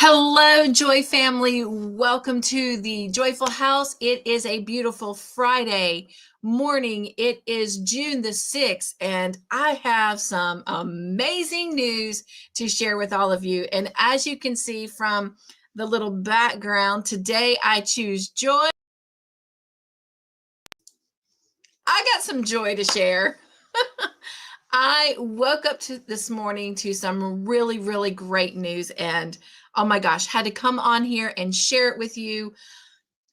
Hello, Joy family. Welcome to the Joyful House. It is a beautiful Friday morning. It is June the 6th, and I have some amazing news to share with all of you. And as you can see from the little background, today I choose joy. I got some joy to share. I woke up this morning to some really great news, and oh my gosh, had to come on here and share it with you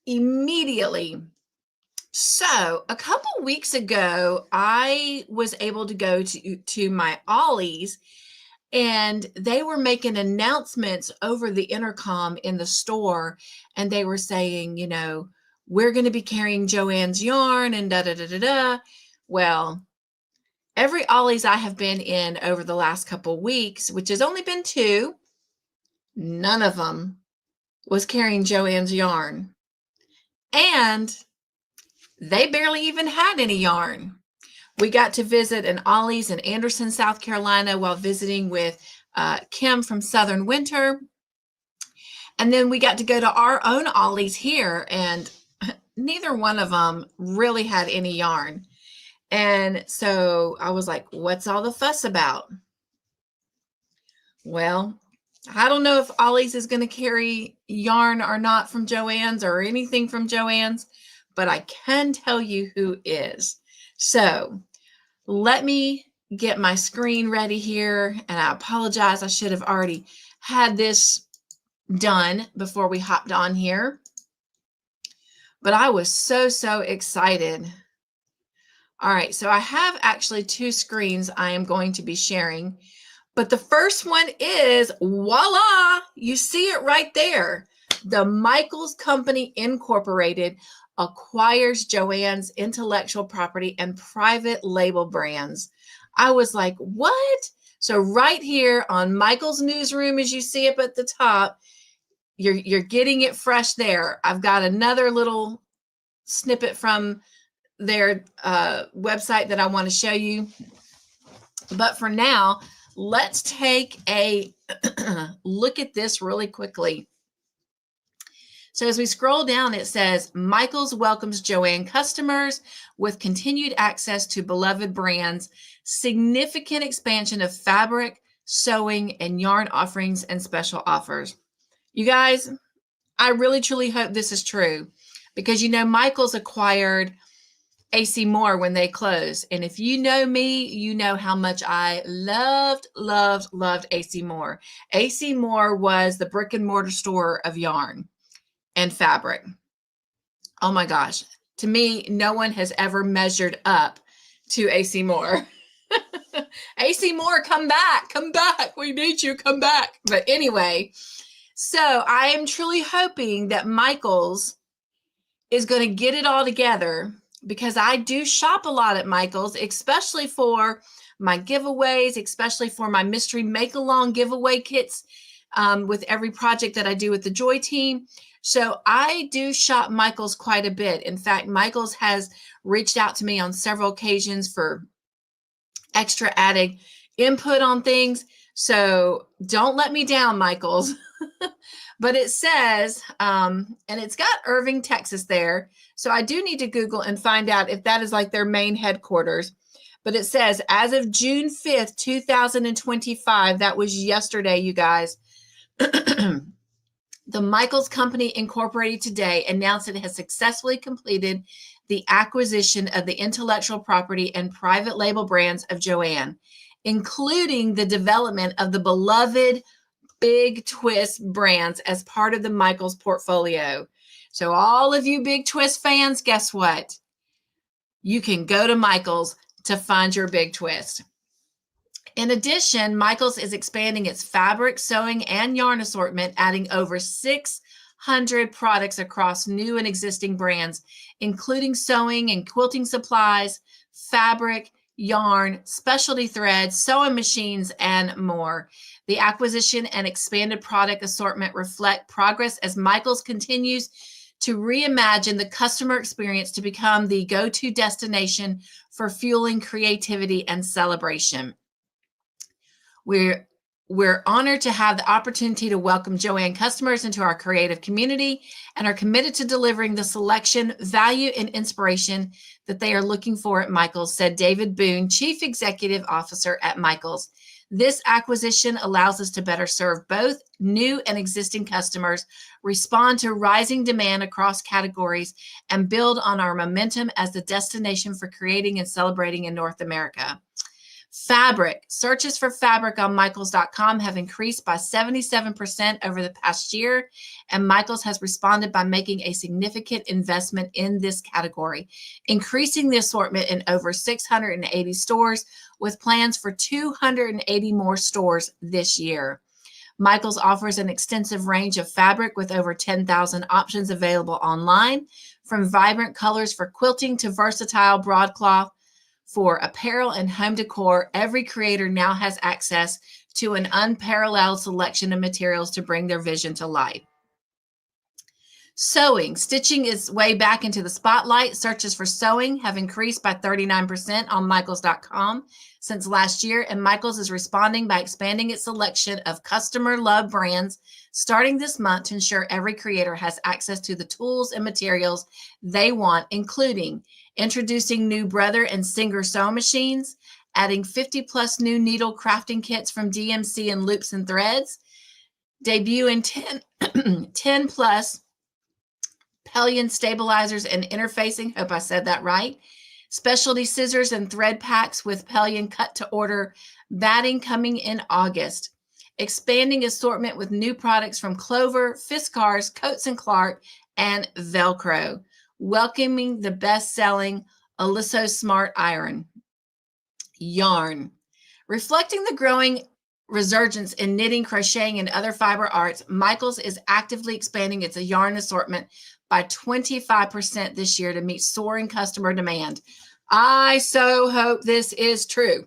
immediately. So a couple weeks ago, I was able to go to my Ollie's, and they were making announcements over the intercom in the store, and they were saying, we're going to be carrying JOANN'S yarn and da da da da da. Well, every Ollie's I have been in over the last couple weeks, which has only been two, none of them was carrying JOANN'S yarn. And they barely even had any yarn. We got to visit an Ollie's in Anderson, South Carolina while visiting with Kim from Southern Winter. And then we got to go to our own Ollie's here, and neither one of them really had any yarn. And so I was like, what's all the fuss about? Well, I don't know if Ollie's is going to carry yarn or not from JOANN'S or anything from JOANN'S, but I can tell you who is. So let me get my screen ready here. And I apologize. I should have already had this done before we hopped on here. But I was so excited. All right, so I have actually two screens I am going to be sharing. But the first one is, voila, you see it right there. The Michaels Company Incorporated acquires JOANN'S intellectual property and private label brands. I was like, what? So right here on Michaels Newsroom, as you see up at the top, you're getting it fresh there. I've got another little snippet from their website that I want to show you. But for now, let's take a look at this really quickly. So as we scroll down, it says, Michaels welcomes JOANN customers with continued access to beloved brands, significant expansion of fabric, sewing, and yarn offerings and special offers. You guys, I really truly hope this is true, because Michaels acquired AC Moore when they closed. And if you know me, you know how much I loved AC Moore. AC Moore was the brick and mortar store of yarn and fabric. Oh my gosh. To me, no one has ever measured up to AC Moore. AC Moore, come back. We need you, come back. But anyway, so I am truly hoping that Michaels is going to get it all together, because I do shop a lot at Michaels, especially for my giveaways, especially for my mystery make-along giveaway kits with every project that I do with the Joy team. So I do shop Michaels quite a bit. In fact, Michaels has reached out to me on several occasions for extra added input on things. So don't let me down, Michaels. But it says, and it's got Irving, Texas there. So I do need to Google and find out if that is like their main headquarters. But it says, as of June 5th, 2025, that was yesterday, you guys, the Michaels Company Incorporated today announced it has successfully completed the acquisition of the intellectual property and private label brands of JOANN, including the development of the beloved Big Twist brands as part of the Michaels portfolio. So all of you Big Twist fans, guess what? You can go to Michaels to find your Big Twist. In addition, Michaels is expanding its fabric, sewing, and yarn assortment, adding over 600 products across new and existing brands, including sewing and quilting supplies, fabric, yarn, specialty threads, sewing machines, and more. The acquisition and expanded product assortment reflect progress as Michaels continues to reimagine the customer experience to become the go-to destination for fueling creativity and celebration. We're We're honored to have the opportunity to welcome JOANN customers into our creative community and are committed to delivering the selection, value, and inspiration that they are looking for at Michaels, said David Boone, Chief Executive Officer at Michaels. This acquisition allows us to better serve both new and existing customers, respond to rising demand across categories, and build on our momentum as the destination for creating and celebrating in North America. Fabric. Searches for fabric on Michaels.com have increased by 77% over the past year, and Michaels has responded by making a significant investment in this category, increasing the assortment in over 680 stores, with plans for 280 more stores this year. Michaels offers an extensive range of fabric with over 10,000 options available online, from vibrant colors for quilting to versatile broadcloth for apparel and home decor. Every creator now has access to an unparalleled selection of materials to bring their vision to life. Sewing. Stitching its way back into the spotlight. Searches for sewing have increased by 39% on Michaels.com since last year, and Michaels is responding by expanding its selection of customer-loved brands starting this month to ensure every creator has access to the tools and materials they want, including introducing new Brother and Singer sewing machines, adding 50-plus new needle crafting kits from DMC and Loops and Threads, debuting 10-plus Pellion stabilizers and interfacing, hope I said that right, specialty scissors and thread packs with Pellion cut-to-order batting coming in August, expanding assortment with new products from Clover, Fiskars, Coats & Clark, and Velcro, welcoming the best-selling Aliso Smart Iron. Yarn. Reflecting the growing resurgence in knitting, crocheting, and other fiber arts, Michaels is actively expanding its yarn assortment by 25% this year to meet soaring customer demand. I so hope this is true.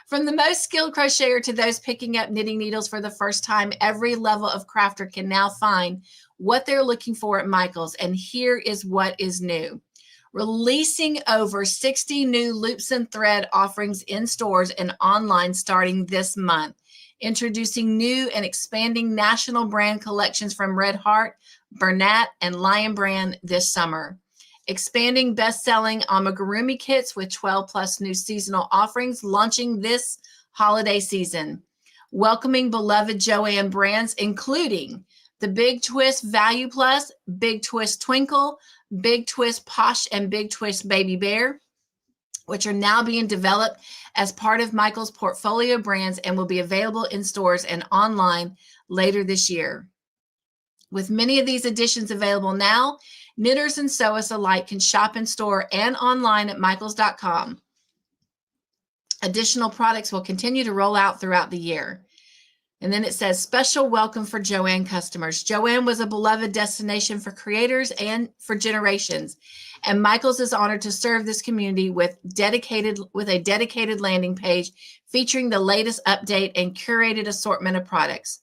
From the most skilled crocheter to those picking up knitting needles for the first time, every level of crafter can now find what they're looking for at Michaels. And here is what is new. Releasing over 60 new loops and thread offerings in stores and online starting this month. Introducing new and expanding national brand collections from Red Heart, Bernat, and Lion Brand this summer. Expanding best-selling amigurumi kits with 12-plus new seasonal offerings launching this holiday season. Welcoming beloved JOANN brands, including the Big Twist Value Plus, Big Twist Twinkle, Big Twist Posh, and Big Twist Baby Bear, which are now being developed as part of Michaels' portfolio brands and will be available in stores and online later this year. With many of these additions available now, knitters and sewists alike can shop in store and online at Michaels.com. Additional products will continue to roll out throughout the year. And then it says, special welcome for JOANN customers. JOANN was a beloved destination for creators and for generations. And Michaels is honored to serve this community with a dedicated landing page featuring the latest update and curated assortment of products.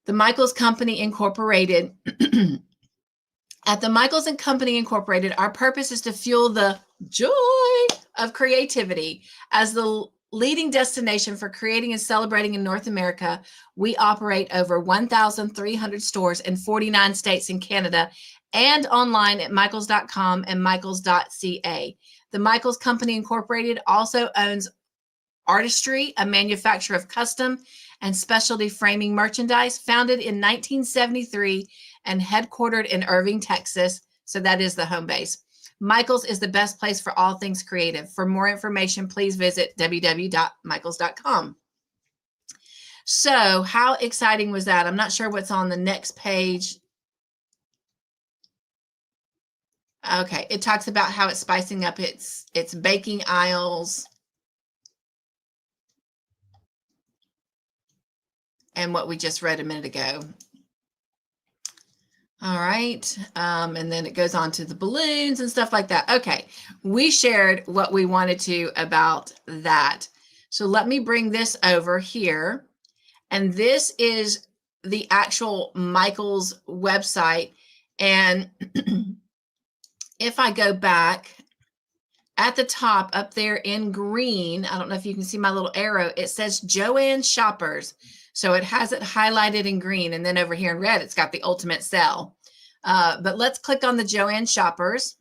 The Michaels Company Incorporated. At the Michaels and Company Incorporated, our purpose is to fuel the joy of creativity. As the leading destination for creating and celebrating in North America, we operate over 1,300 stores in 49 states in Canada and online at Michaels.com and Michaels.ca. The Michaels Company Incorporated also owns Artistry, a manufacturer of custom and specialty framing merchandise, founded in 1973 and headquartered in Irving, Texas. So that is the home base. Michaels is the best place for all things creative. For more information, please visit www.michaels.com. So how exciting was that? I'm not sure what's on the next page. Okay, it talks about how it's spicing up its baking aisles and what we just read a minute ago. All right, and then it goes on to the balloons and stuff like that. Okay, we shared what we wanted to about that. So let me bring this over here. And this is the actual Michaels website. And if I go back, at the top up there in green, I don't know if you can see my little arrow, it says JOANN'S Shoppers. So it has it highlighted in green, and then over here in red, it's got the ultimate sale. But let's click on the JOANN'S Shoppers,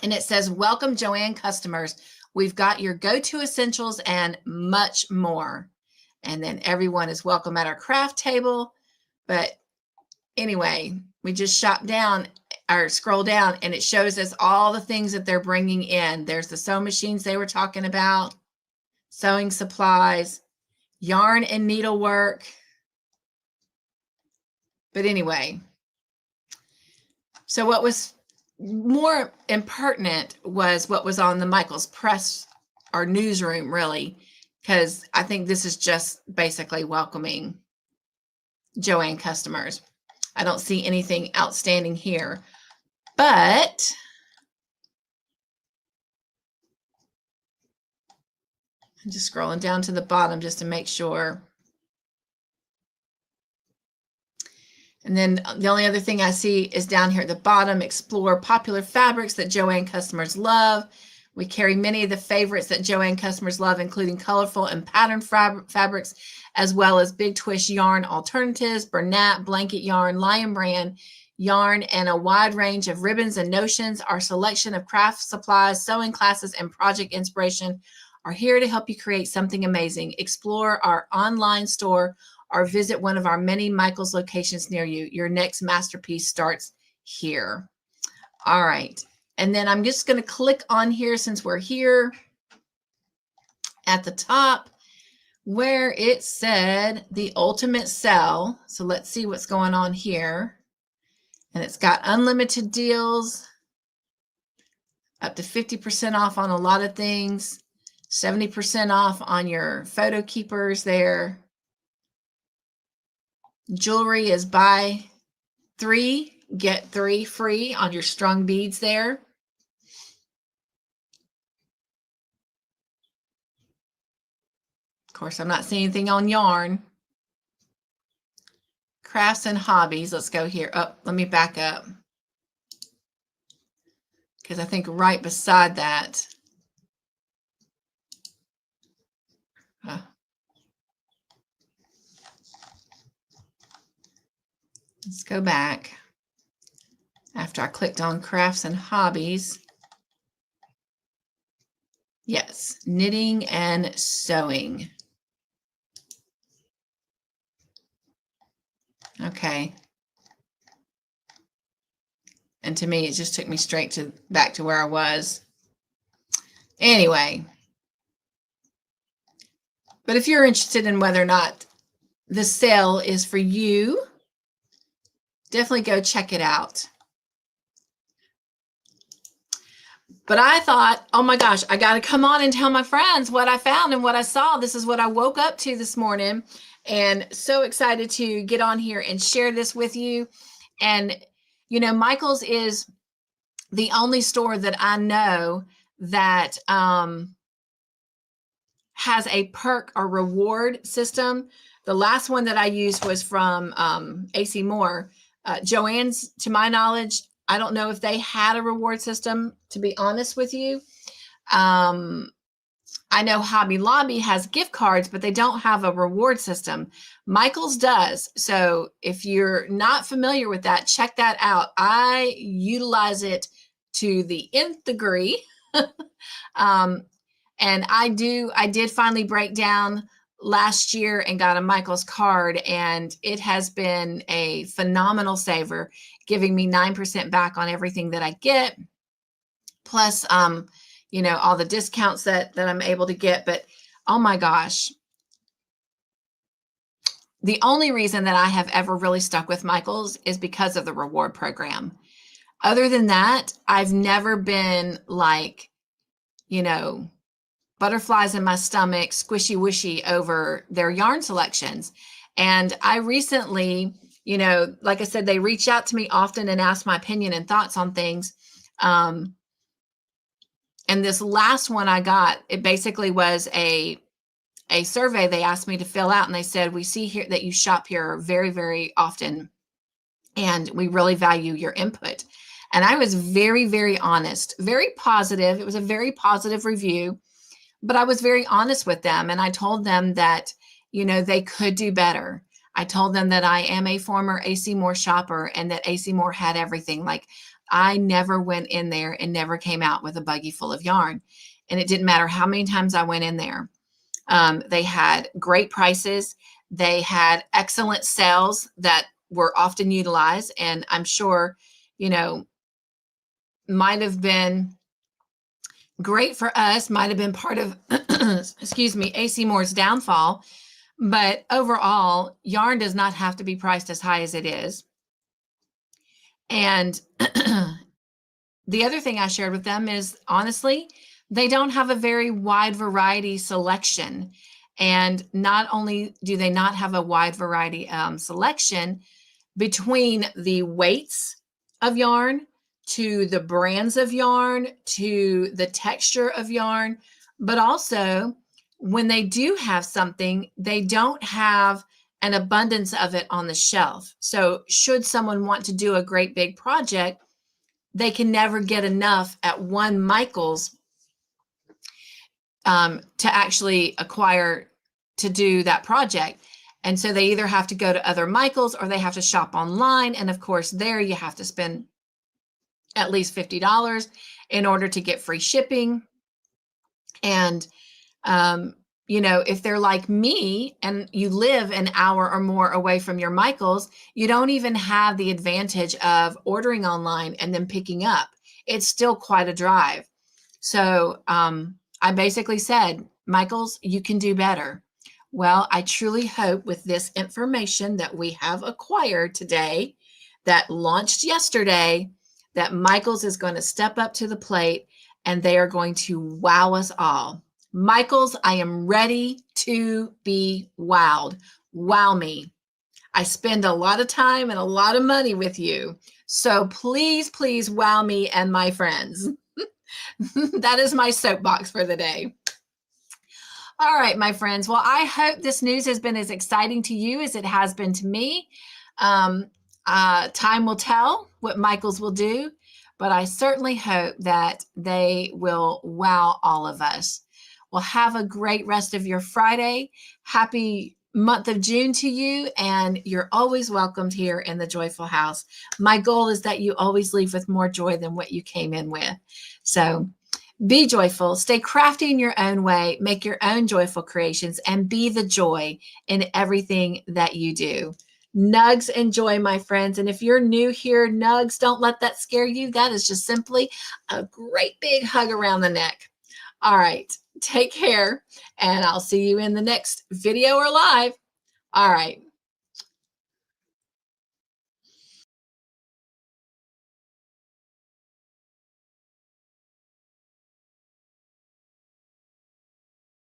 and it says, welcome JOANN customers. We've got your go-to essentials and much more. And then everyone is welcome at our craft table. But anyway, we just shop down or scroll down, and it shows us all the things that they're bringing in. There's the sewing machines they were talking about, sewing supplies, yarn and needlework. But anyway, so what was more impertinent was what was on the Michael's press or newsroom, really, because I think this is just basically welcoming JOANN customers. I don't see anything outstanding here, but I'm just scrolling down to the bottom just to make sure. And then the only other thing I see is down here at the bottom, explore popular fabrics that JOANN customers love. We carry many of the favorites that JOANN customers love, including colorful and patterned fabrics, as well as big twist yarn alternatives, Bernat, blanket yarn, Lion Brand yarn, and a wide range of ribbons and notions. Our selection of craft supplies, sewing classes, and project inspiration are here to help you create something amazing. Explore our online store or visit one of our many Michael's locations near you. Your next masterpiece starts here. All right. And then I'm just going to click on here, since we're here at the top where it said the ultimate sell. So let's see what's going on here. And it's got unlimited deals, up to 50% off on a lot of things, 70% off on your photo keepers there. Jewelry is buy 3, get 3 free on your strung beads there. Of course, I'm not seeing anything on yarn. Crafts and hobbies. Let's go here. Oh, let me back up, because I think right beside that. Let's go back. After I clicked on crafts and hobbies. Yes, knitting and sewing. Okay. And to me, it just took me straight back to where I was. Anyway. But if you're interested in whether or not the sale is for you, definitely go check it out. But I thought, oh my gosh, I got to come on and tell my friends what I found and what I saw. This is what I woke up to this morning, and so excited to get on here and share this with you. And, you know, Michael's is the only store that I know that has a perk or reward system. The last one that I used was from AC Moore. JOANN'S, to my knowledge, I don't know if they had a reward system, to be honest with you. I know Hobby Lobby has gift cards, but they don't have a reward system. Michael's does. So if you're not familiar with that, check that out. I utilize it to the nth degree. And I did finally break down last year and got a Michael's card, and it has been a phenomenal saver, giving me 9% back on everything that I get, plus you know, all the discounts that I'm able to get. But oh my gosh, the only reason that I have ever really stuck with Michael's is because of the reward program. Other than that, I've never been like, you know, butterflies in my stomach, squishy wishy over their yarn selections. And I recently, you know, like I said, they reach out to me often and ask my opinion and thoughts on things. And this last one I got, it basically was a survey they asked me to fill out. And they said, we see here that you shop here very, very often, and we really value your input. And I was very, very honest, very positive. It was a very positive review, but I was very honest with them. And I told them that, they could do better. I told them that I am a former AC Moore shopper and that AC Moore had everything. Like, I never went in there and never came out with a buggy full of yarn. And it didn't matter how many times I went in there. They had great prices. They had excellent sales that were often utilized. And I'm sure, might have been great for us, might have been part of, excuse me, AC Moore's downfall. But overall, yarn does not have to be priced as high as it is. And the other thing I shared with them is, honestly, they don't have a very wide variety selection. And not only do they not have a wide variety selection between the weights of yarn, to the brands of yarn, to the texture of yarn, but also when they do have something, they don't have an abundance of it on the shelf. So should someone want to do a great big project, they can never get enough at one Michael's to actually acquire to do that project. And so they either have to go to other Michael's or they have to shop online. And of course, there you have to spend at least $50 in order to get free shipping. And, if they're like me and you live an hour or more away from your Michael's, you don't even have the advantage of ordering online and then picking up. It's still quite a drive. So I basically said, Michael's, you can do better. Well, I truly hope with this information that we have acquired today, that launched yesterday, that Michael's is going to step up to the plate and they are going to wow us all. Michael's, I am ready to be wowed. Wow me. I spend a lot of time and a lot of money with you. So please, please wow me and my friends. That is my soapbox for the day. All right, my friends. Well, I hope this news has been as exciting to you as it has been to me. Time will tell what Michael's will do, but I certainly hope that they will wow all of us. Well, have a great rest of your Friday. Happy month of June to you, and you're always welcomed here in the Joyful House. My goal is that you always leave with more joy than what you came in with. So be joyful, stay crafty in your own way, make your own joyful creations, and be the joy in everything that you do. Nugs and joy, my friends. And if you're new here, nugs, don't let that scare you. That is just simply a great big hug around the neck. All right, take care, and I'll see you in the next video or live. All right.